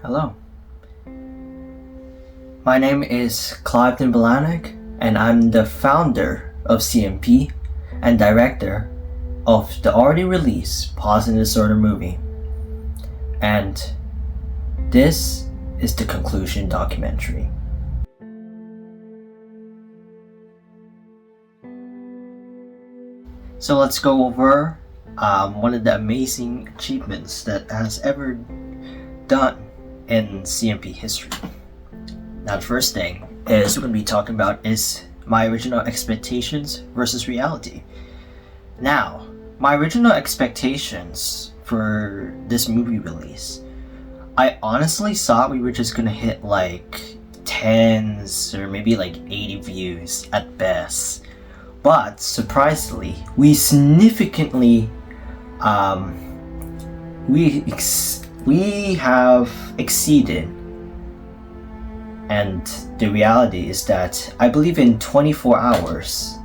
Hello. My name is Cliveden and I'm the founder of C.M.P and director of the already released Pause and Disorder movie. And this is the conclusion documentary. So let's go over one of the amazing achievements that has ever done in C.M.P history. Now, the first thing is we're going to be talking about is my original expectations versus reality. Now, my original expectations for this movie release, I honestly thought we were just going to hit like 10s or maybe like 80 views at best. But surprisingly, we significantly we have exceeded, and the reality is that I believe in 24 hours,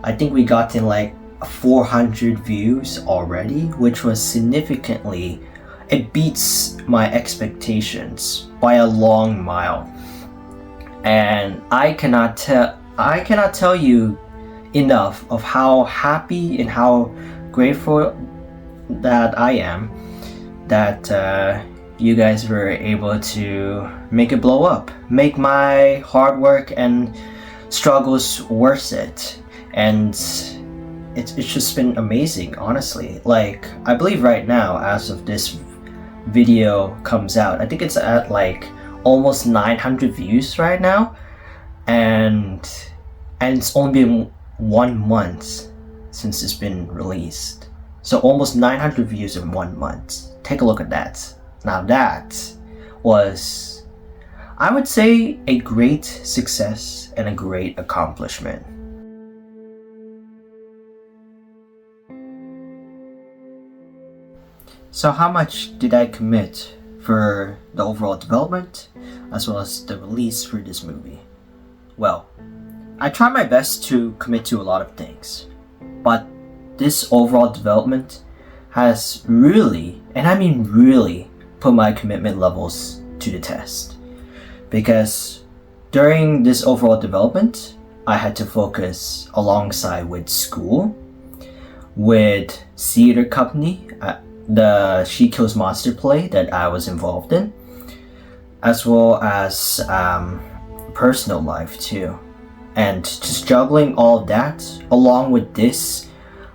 I think we got in like 400 views already, which was significantly, it beats my expectations by a long mile. And I cannot tell you enough of how happy and how grateful that I am that you guys were able to make it blow up, make my hard work and struggles worth it. And it's just been amazing, honestly. Like, I believe right now, as of this video comes out, I think it's at like almost 900 views right now, and it's only been 1 month since it's been released. So almost 900 views in 1 month. Take a look at that. Now that was, I would say, a great success and a great accomplishment. So how much did I commit for the overall development as well as the release for this movie? Well, I try my best to commit to a lot of things, but this overall development has really, and I mean really, put my commitment levels to the test. Because during this overall development, I had to focus alongside with school, with theater company, the She Kills Monster play that I was involved in, as well as personal life too. And just juggling all of that along with this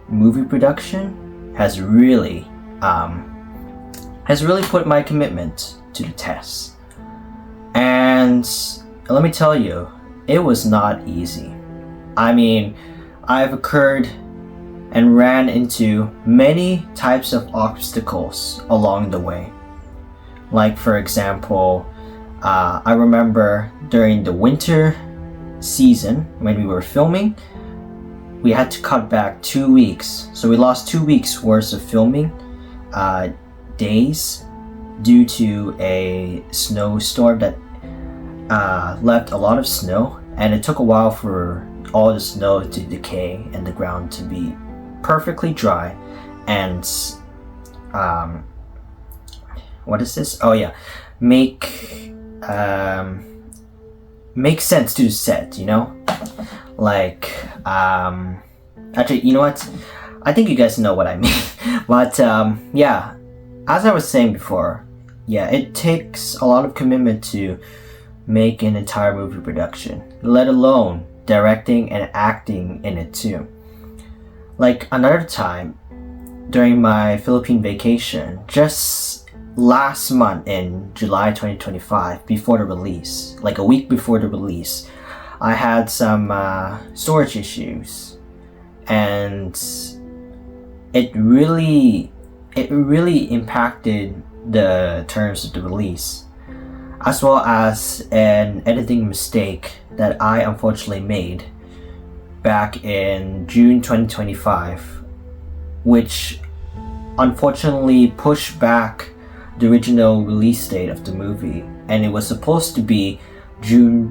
movie production has really put my commitment to the test. And let me tell you, it was not easy. I mean, I've occurred and ran into many types of obstacles along the way. Like, for example, I remember during the winter season when we were filming, we had to cut back 2 weeks. So we lost 2 weeks worth of filming days due to a snowstorm that left a lot of snow, and it took a while for all the snow to decay and the ground to be perfectly dry and what is this? Oh yeah, make sense to the set, you know? Like, actually, you know what? I think you guys know what I mean. But yeah, as I was saying before, yeah, it takes a lot of commitment to make an entire movie production, let alone directing and acting in it too. Like, another time, during my Philippine vacation, just last month in July 2025, before the release, like a week before the release, I had some storage issues, and it really impacted the terms of the release, as well as an editing mistake that I unfortunately made back in June 2025, which unfortunately pushed back the original release date of the movie, and it was supposed to be June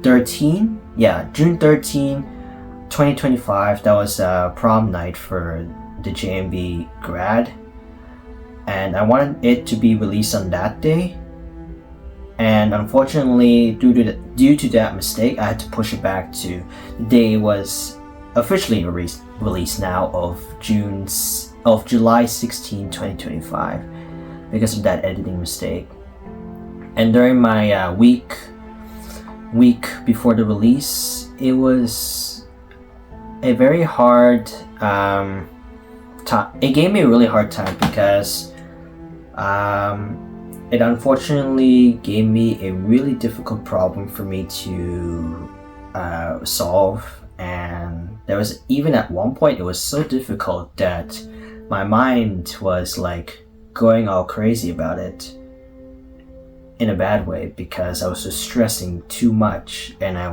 13, 2025. That was prom night for the JMB grad, and I wanted it to be released on that day. And unfortunately, due to that mistake, I had to push it back to the day it was officially released now of July 16, 2025, because of that editing mistake. And during my week before the release, it was a very hard time. It gave me a really hard time because it unfortunately gave me a really difficult problem for me to solve. And there was, even at one point, it was so difficult that my mind was like going all crazy about it in a bad way, because I was just stressing too much. And I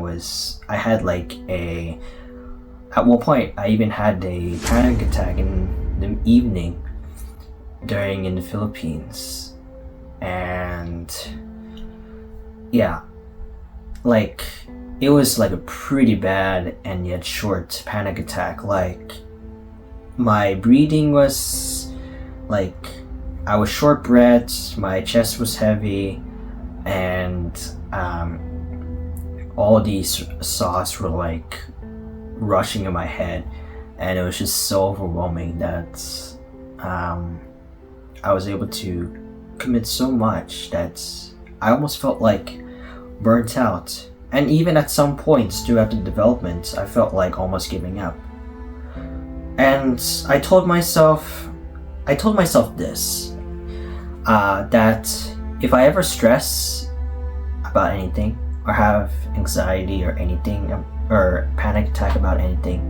had like at one point I even had a panic attack in the evening in the Philippines. And yeah, like it was like a pretty bad and yet short panic attack. Like my breathing was like, I was short breath, my chest was heavy, and all these thoughts were like rushing in my head, and it was just so overwhelming that I was able to commit so much that I almost felt like burnt out. And even at some points throughout the development, I felt like almost giving up. And I told myself this, that if I ever stress about anything, or have anxiety or anything, or panic attack about anything,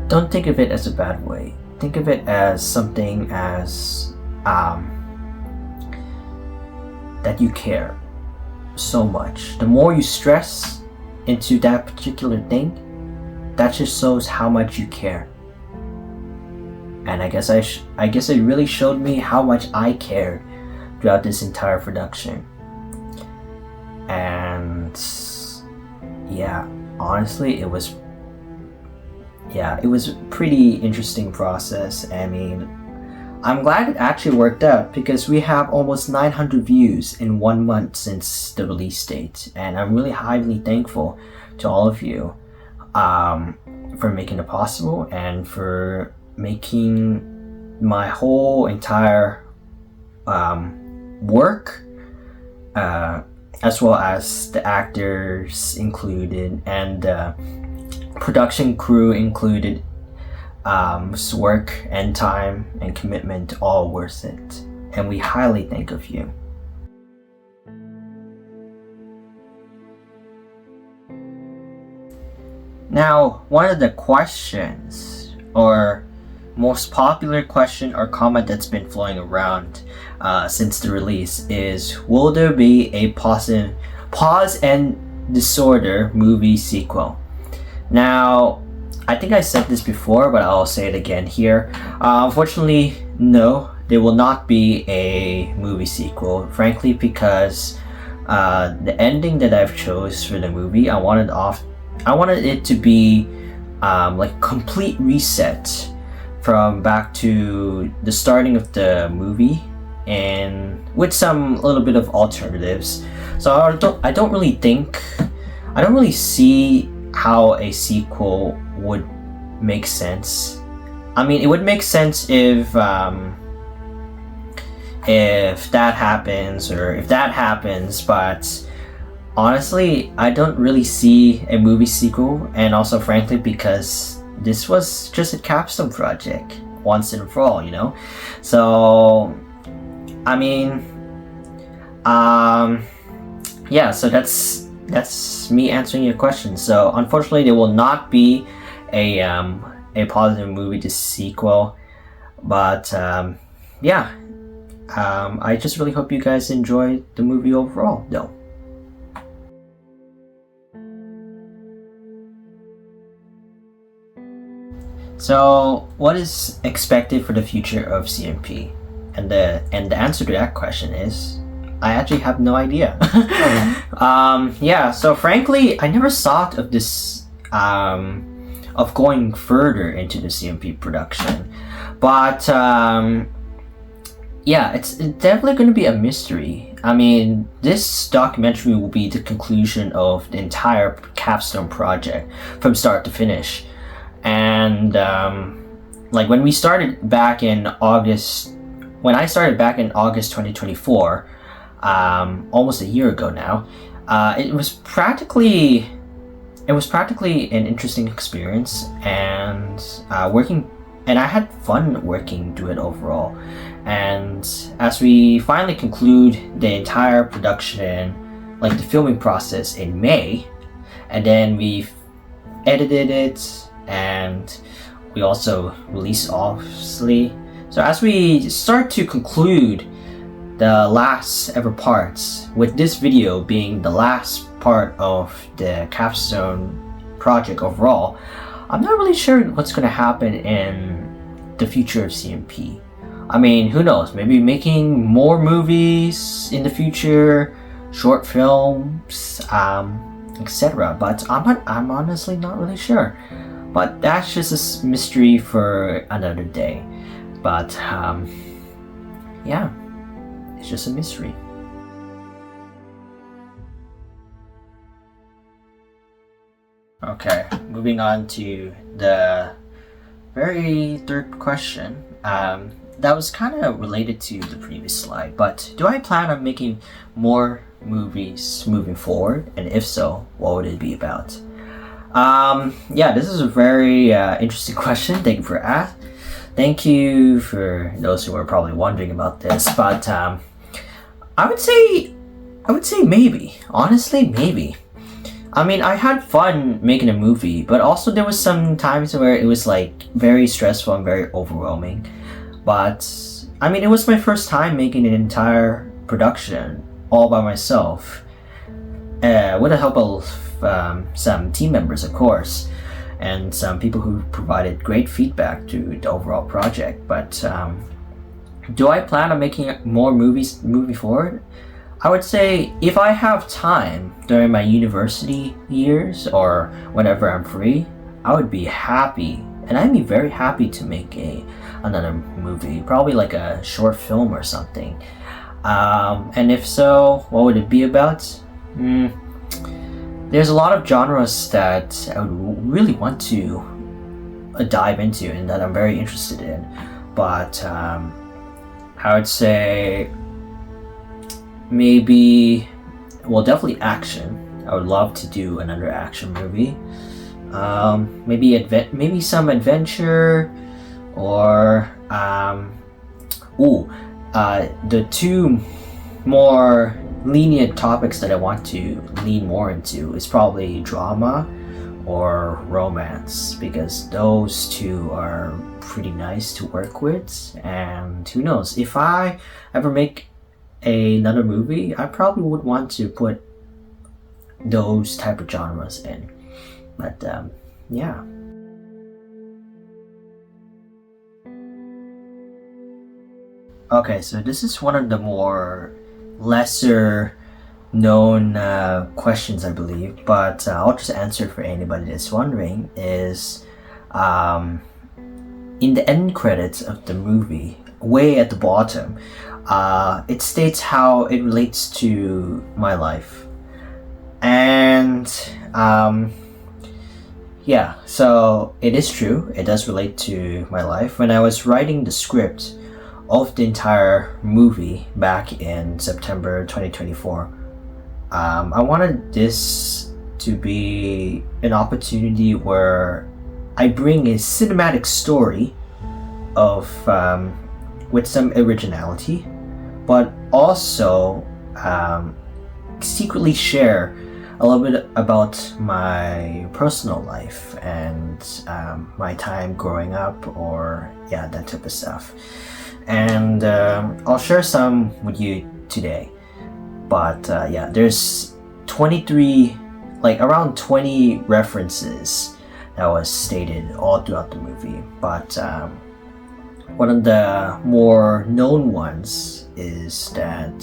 don't think of it as a bad way. Think of it as something as that you care so much. The more you stress into that particular thing, that just shows how much you care. And I guess it really showed me how much I cared throughout this entire production. And yeah, honestly, it was a pretty interesting process. I mean, I'm glad it actually worked out, because we have almost 900 views in 1 month since the release date, and I'm really highly thankful to all of you for making it possible, and for making my whole entire work, as well as the actors included and the production crew included, work and time and commitment, all worth it, and we highly thank of you. Now, one of the questions, or most popular question or comment that's been flowing around since the release is, will there be a Pause and Disorder movie sequel? Now, I think I said this before, but I'll say it again here. Unfortunately, no, there will not be a movie sequel. Frankly, because the ending that I've chose for the movie, I wanted it to be like a complete reset from back to the starting of the movie, and with some little bit of alternatives. So I don't really see how a sequel would make sense. I mean, it would make sense if that happens, or if that happens, but honestly, I don't really see a movie sequel. And also, frankly, because this was just a capstone project once and for all, you know? So, I mean, yeah, so that's me answering your question. So unfortunately, there will not be a positive movie to sequel, but yeah, I just really hope you guys enjoyed the movie overall, though. So, what is expected for the future of C.M.P? And the answer to that question is, I actually have no idea. Yeah, so frankly, I never thought of this, of going further into the C.M.P production. But yeah, it's definitely going to be a mystery. I mean, this documentary will be the conclusion of the entire Capstone project from start to finish. And like when we started back in August, when I started back in August 2024, almost a year ago now, it was practically an interesting experience, and working, and I had fun working through it overall. And as we finally conclude the entire production, like the filming process in May, and then we edited it, and we also released obviously. So as we start to conclude the last ever parts, with this video being the last part of the Capstone project overall, I'm not really sure what's going to happen in the future of C.M.P. I mean, who knows, maybe making more movies in the future, short films, etc. But I'm honestly not really sure. But that's just a mystery for another day. But yeah, it's just a mystery. Okay, moving on to the very third question. That was kind of related to the previous slide, but do I plan on making more movies moving forward? And if so, what would it be about? Yeah, this is a very interesting question. Thank you for asking. Thank you for those who are probably wondering about this, but I would say maybe. Honestly, maybe. I mean, I had fun making a movie, but also there was some times where it was like very stressful and very overwhelming. But I mean, it was my first time making an entire production all by myself, with the help of some team members, of course, and some people who provided great feedback to the overall project. But do I plan on making more movies moving forward? I would say if I have time during my university years or whenever I'm free, I would be happy, and I'd be very happy to make another movie, probably like a short film or something. And if so, what would it be about? There's a lot of genres that I would really want to dive into and that I'm very interested in, but I would say maybe, well, definitely action. I would love to do another action movie. Maybe some adventure, or the two more lenient topics that I want to lean more into is probably drama or romance, because those two are pretty nice to work with. And who knows, if I ever make another movie, I probably would want to put those type of genres in. But yeah. Okay, so this is one of the more lesser known questions, I believe, but I'll just answer it for anybody that's wondering. Is in the end credits of the movie, way at the bottom, it states how it relates to my life. And yeah, so it is true, it does relate to my life. When I was writing the script of the entire movie back in September 2024, I wanted this to be an opportunity where I bring a cinematic story of with some originality, but also secretly share a little bit about my personal life and my time growing up, or yeah, that type of stuff. And I'll share some with you today. But yeah, there's 23, like around 20 references that was stated all throughout the movie. But one of the more known ones is that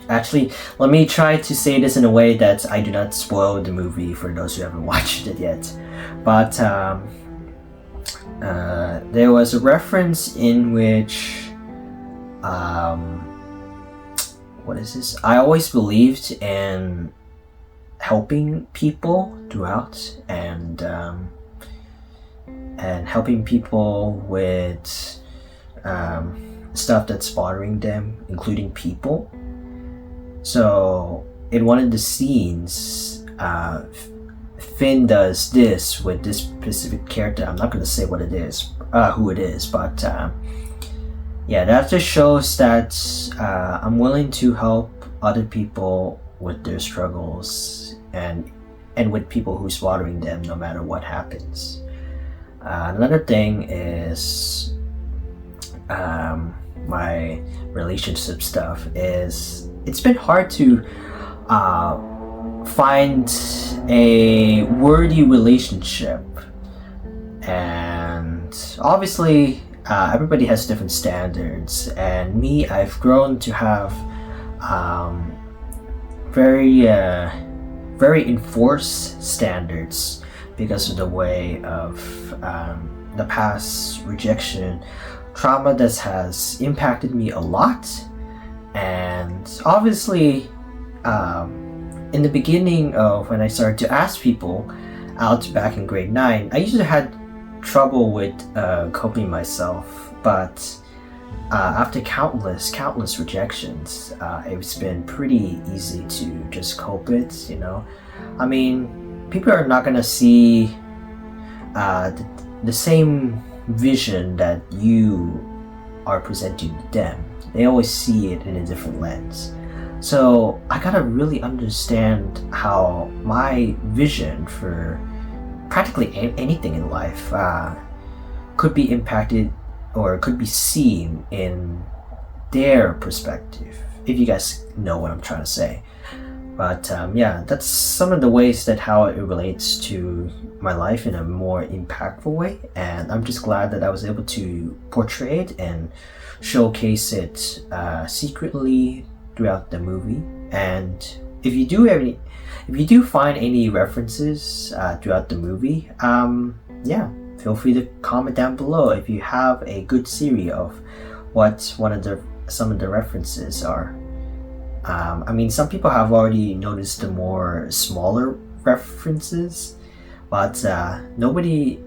actually, let me try to say this in a way that I do not spoil the movie for those who haven't watched it yet. But there was a reference in which, what is this? I always believed in helping people throughout, and helping people with stuff that's bothering them, including people. So in one of the scenes, Finn does this with this specific character. I'm not going to say what it is, who it is, but yeah, that just shows that I'm willing to help other people with their struggles and with people who's bothering them, no matter what happens. Another thing is my relationship stuff. It's been hard to find a worthy relationship, and obviously everybody has different standards, and me, I've grown to have very enforced standards because of the way of the past rejection trauma that has impacted me a lot. And obviously in the beginning of when I started to ask people out back in grade 9, I usually had trouble with coping myself, but after countless rejections, it's been pretty easy to just cope it, you know. I mean, people are not gonna see the same vision that you are presenting to them. They always see it in a different lens. So I gotta really understand how my vision for practically anything in life could be impacted or could be seen in their perspective, if you guys know what I'm trying to say. But yeah, that's some of the ways that how it relates to my life in a more impactful way, and I'm just glad that I was able to portray it and showcase it secretly throughout the movie. And if you do find any references throughout the movie, yeah, feel free to comment down below if you have a good theory of what some of the references are. I mean, some people have already noticed the more smaller references, but nobody,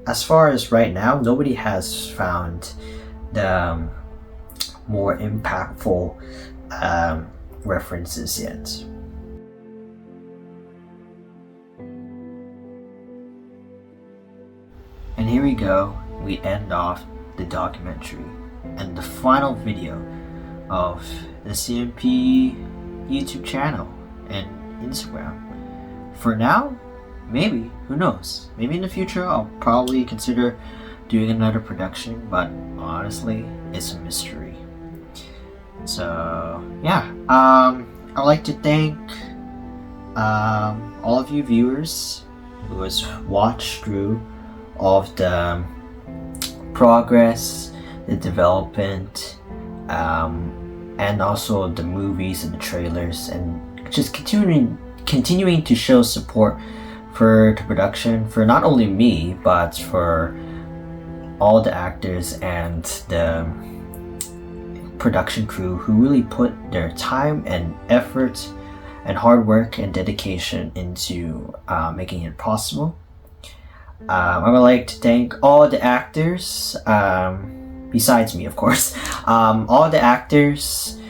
as far as right now, nobody has found the more impactful references yet. And here we go, we end off the documentary and the final video of the C.M.P YouTube channel and Instagram. For now, maybe, who knows, maybe in the future I'll probably consider doing another production, but honestly, it's a mystery. So yeah, I'd like to thank all of you viewers who has watched through all of the progress, the development, and also the movies and the trailers, and just continuing to show support for the production, for not only me but for all the actors and the production crew who really put their time and effort and hard work and dedication into making it possible. I would like to thank all the actors, besides me of course, all the actors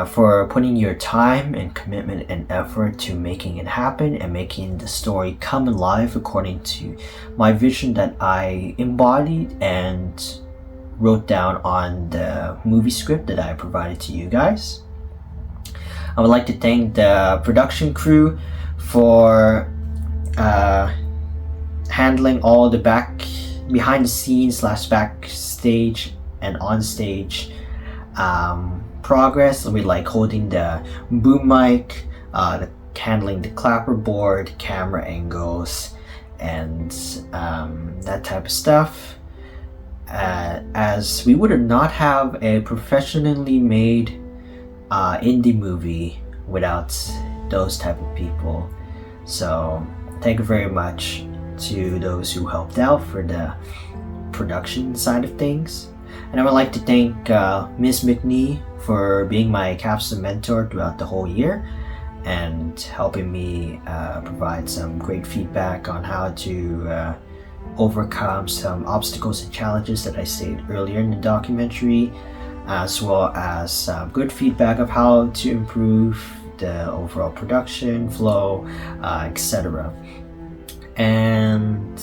for putting your time and commitment and effort to making it happen and making the story come alive according to my vision that I embodied and wrote down on the movie script that I provided to you guys. I would like to thank the production crew for handling all the behind the scenes / backstage and on stage progress, with like holding the boom mic, handling the clapper board, camera angles, and that type of stuff. As we would not have a professionally made indie movie without those type of people. So thank you very much to those who helped out for the production side of things. And I would like to thank Ms. McNee for being my Capstone mentor throughout the whole year and helping me provide some great feedback on how to overcome some obstacles and challenges that I stated earlier in the documentary, as well as good feedback of how to improve the overall production flow, etc. And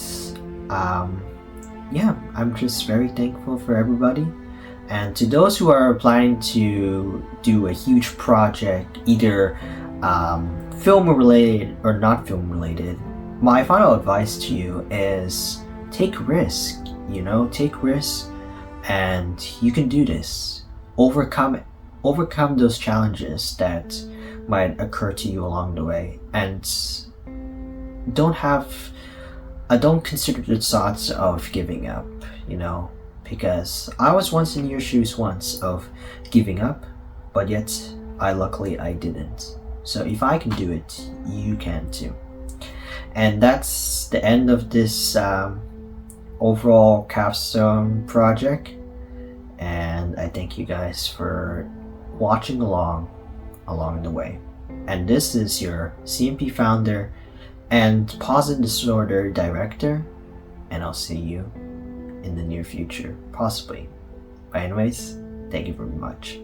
yeah, I'm just very thankful for everybody. And to those who are planning to do a huge project, either film related or not film related, my final advice to you is take risk. Take risks, and you can do this. Overcome those challenges that might occur to you along the way, and don't consider the thoughts of giving up, because I was once in your shoes once of giving up, but yet luckily I didn't. So if I can do it, you can too. And that's the end of this overall Capstone project, and I thank you guys for watching along the way. And this is your C.M.P founder and Positive Disorder director, and I'll see you in the near future, possibly. But anyways, thank you very much.